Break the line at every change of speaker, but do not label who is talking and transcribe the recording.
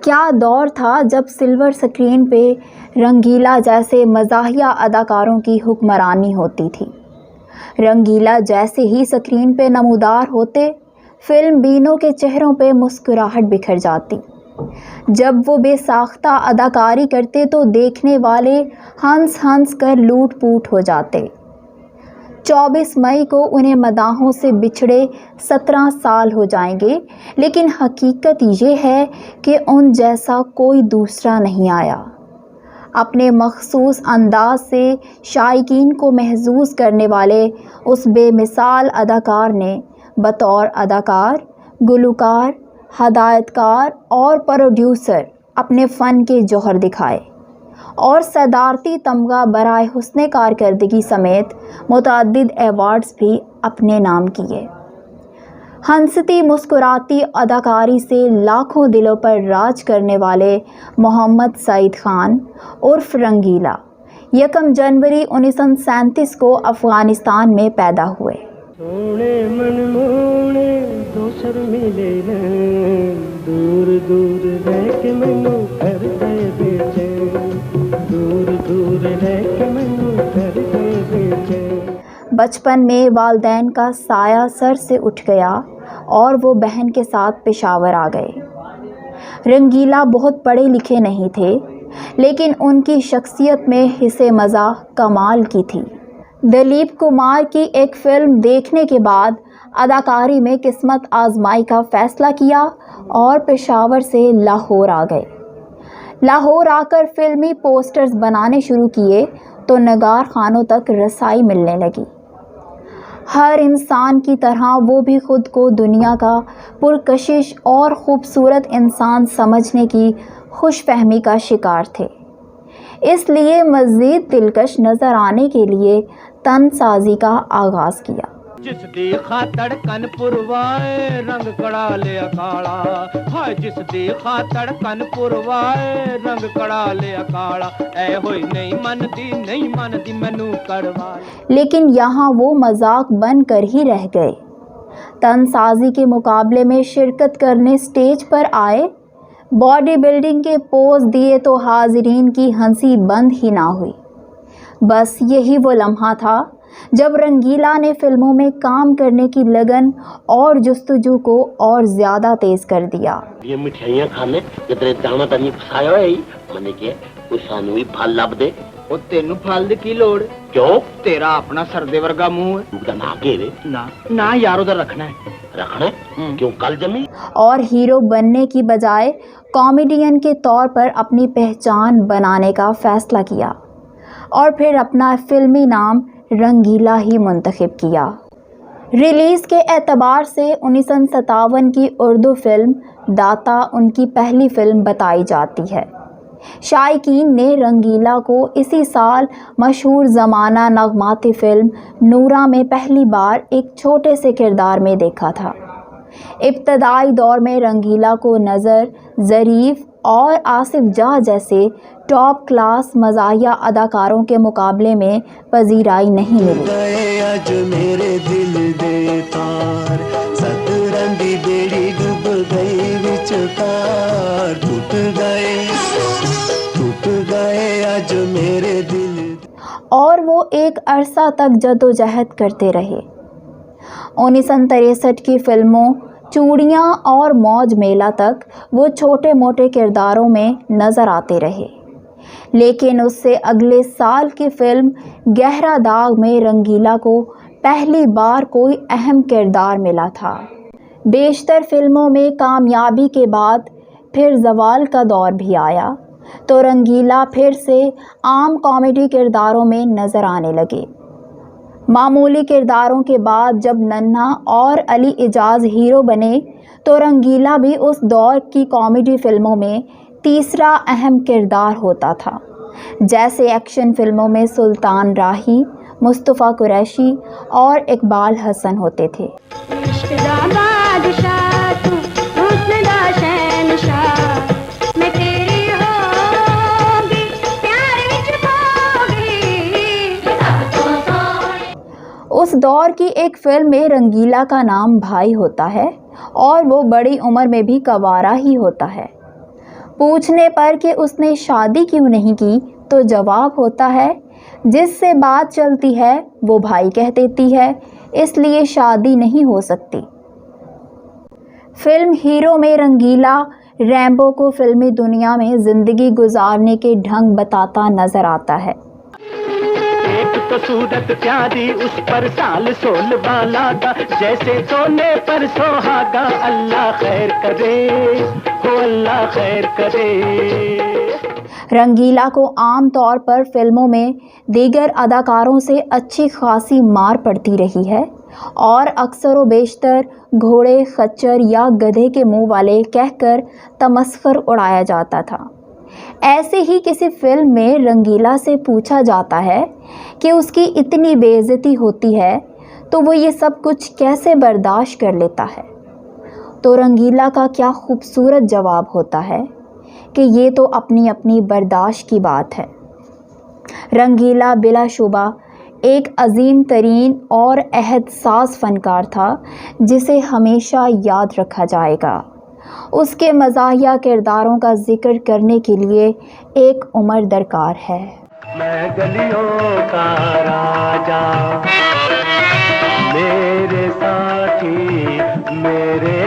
क्या दौर था जब सिल्वर स्क्रीन पे रंगीला जैसे मज़ाहिया अदाकारों की हुक्मरानी होती थी। रंगीला जैसे ही स्क्रीन पे नमूदार होते, फिल्म बीनों के चेहरों पे मुस्कुराहट बिखर जाती। जब वो बेसाख्ता अदाकारी करते तो देखने वाले हंस हंस कर लूट पूट हो जाते। 24 मई को उन्हें मदाहों से बिछड़े 17 साल हो जाएंगे, लेकिन हकीकत ये है कि उन जैसा कोई दूसरा नहीं आया। अपने मखसूस अंदाज से शायकीन को महसूस करने वाले उस बेमिसाल अदाकार ने बतौर अदाकार, गुलकार, हदायतकार और प्रोड्यूसर अपने फ़न के जौहर दिखाए और सदारती तमगा बराए हुस्ने कारकर्दगी समेत मुतअद्दिद अवार्ड्स भी अपने नाम किए। हंसती मुस्कुराती अदाकारी से लाखों दिलों पर राज करने वाले मोहम्मद सईद खान उर्फ रंगीला 1 जनवरी 1937 को अफ़गानिस्तान में पैदा हुए।
दूर दूर रह के मैनू कर दे बेचे, दूर दूर रह के मैनू कर दे बेचे।
बचपन में वालिदैन का साया सर से उठ गया और वो बहन के साथ पेशावर आ गए। रंगीला बहुत पढ़े लिखे नहीं थे, लेकिन उनकी शख्सियत में हिस्से मज़ा कमाल की थी। दिलीप कुमार की एक फ़िल्म देखने के बाद अदाकारी में किस्मत आजमाई का फ़ैसला किया और पेशावर से लाहौर आ गए। लाहौर आकर फ़िल्मी पोस्टर्स बनाने शुरू किए तो नगार खानों तक रसाई मिलने लगी। हर इंसान की तरह वो भी ख़ुद को दुनिया का पुरकशिश और ख़ूबसूरत इंसान समझने की खुशफहमी का शिकार थे। इसलिए मज़ीद दिलकश नज़र आने के लिए तनसाजी का आगाज़ किया।
जिस दी खातर कन पुरवाए रंग कड़ा ले अकाड़ा, हाय जिस दी खातर कन पुरवाए रंग कड़ा ले अकाड़ा, ऐ होई नहीं मनदी मैनू करवा। लेकिन
यहाँ वो मजाक बन कर ही रह गए। तनसाजी के मुकाबले में शिरकत करने स्टेज पर आए, बॉडी बिल्डिंग के पोज दिए तो हाजिरीन की हंसी बंद ही ना हुई। बस यही वो लम्हा था जब रंगीला ने फिल्मों में काम करने की लगन और जुस्तजू को और ज़्यादा तेज़ कर दिया।
ये मिठाइयां खाने जितने दाना तनी फसाया है मने के कोई सानू भी फल लब दे।
ओ तेनू फल दी की लोड़?
क्यों?
तेरा अपना सरदे वर्गा मुंह है।
उनका ना के रे
ना यार उधर रखना है
क्यों कल जमी।
और हीरो बनने की बजाय कॉमेडियन के तौर पर अपनी पहचान बनाने का फैसला किया और फिर अपना फिल्मी नाम रंगीला ही मुंतखब किया। रिलीज़ के एतबार से 1957 की उर्दू फिल्म दाता उनकी पहली फिल्म बताई जाती है। शायकीन ने रंगीला को इसी साल मशहूर ज़माना नगमाती फिल्म नूरा में पहली बार एक छोटे से किरदार में देखा था। इब्तदाई दौर में रंगीला को नज़र, ज़रीफ़ और आसिफ जाह जैसे टॉप क्लास मज़ाहिया अदाकारों के मुकाबले में पजीराई नहीं मिली।
आज मेरे दिल दे तार सतरंगी बेड़ी डूब गई विचकार, टूट गए आज मेरे दिल।
और वो एक अरसा तक जदोजहद करते रहे। 1963 की फिल्मों चूड़ियाँ और मौज मेला तक वो छोटे मोटे किरदारों में नज़र आते रहे, लेकिन उससे अगले साल की फिल्म गहरा दाग में रंगीला को पहली बार कोई अहम किरदार मिला था। बेशतर फिल्मों में कामयाबी के बाद फिर ज़वाल का दौर भी आया तो रंगीला फिर से आम कॉमेडी किरदारों में नज़र आने लगे। मामूली किरदारों के बाद जब नन्हा और अली इजाज़ हीरो बने तो रंगीला भी उस दौर की कॉमेडी फिल्मों में तीसरा अहम किरदार होता था, जैसे एक्शन फिल्मों में सुल्तान राही, मुस्तफ़ा कुरैशी और इकबाल हसन होते थे। उस दौर की एक फिल्म में रंगीला का नाम भाई होता है और वो बड़ी उम्र में भी कवारा ही होता है। पूछने पर कि उसने शादी क्यों नहीं की तो जवाब होता है, जिससे बात चलती है वो भाई कह देती है, इसलिए शादी नहीं हो सकती। फिल्म हीरो में रंगीला रैम्बो को फिल्मी दुनिया में ज़िंदगी गुजारने के ढंग बताता नजर आता है।
एक तो सूरत प्यारी, उस पर साल सोल वाला का, जैसे सोने पर सोहागा। अल्लाह खैर करे, हो अल्लाह खैर करे।
रंगीला को आम तौर पर फिल्मों में दीगर अदाकारों से अच्छी खासी मार पड़ती रही है और अक्सर व बेशतर घोड़े, खच्चर या गधे के मुंह वाले कहकर तमस्खर उड़ाया जाता था। ऐसे ही किसी फिल्म में रंगीला से पूछा जाता है कि उसकी इतनी बेइज्जती होती है तो वो ये सब कुछ कैसे बर्दाश्त कर लेता है, तो रंगीला का क्या खूबसूरत जवाब होता है कि ये तो अपनी अपनी बर्दाश्त की बात है। रंगीला बिलाशुबा एक अजीम तरीन और अहदसास फ़नकार था जिसे हमेशा याद रखा जाएगा। उसके मज़ाहिया किरदारों का जिक्र करने के लिए एक उम्र दरकार है।
मैं गलियों का राजा, मेरे साथी मेरे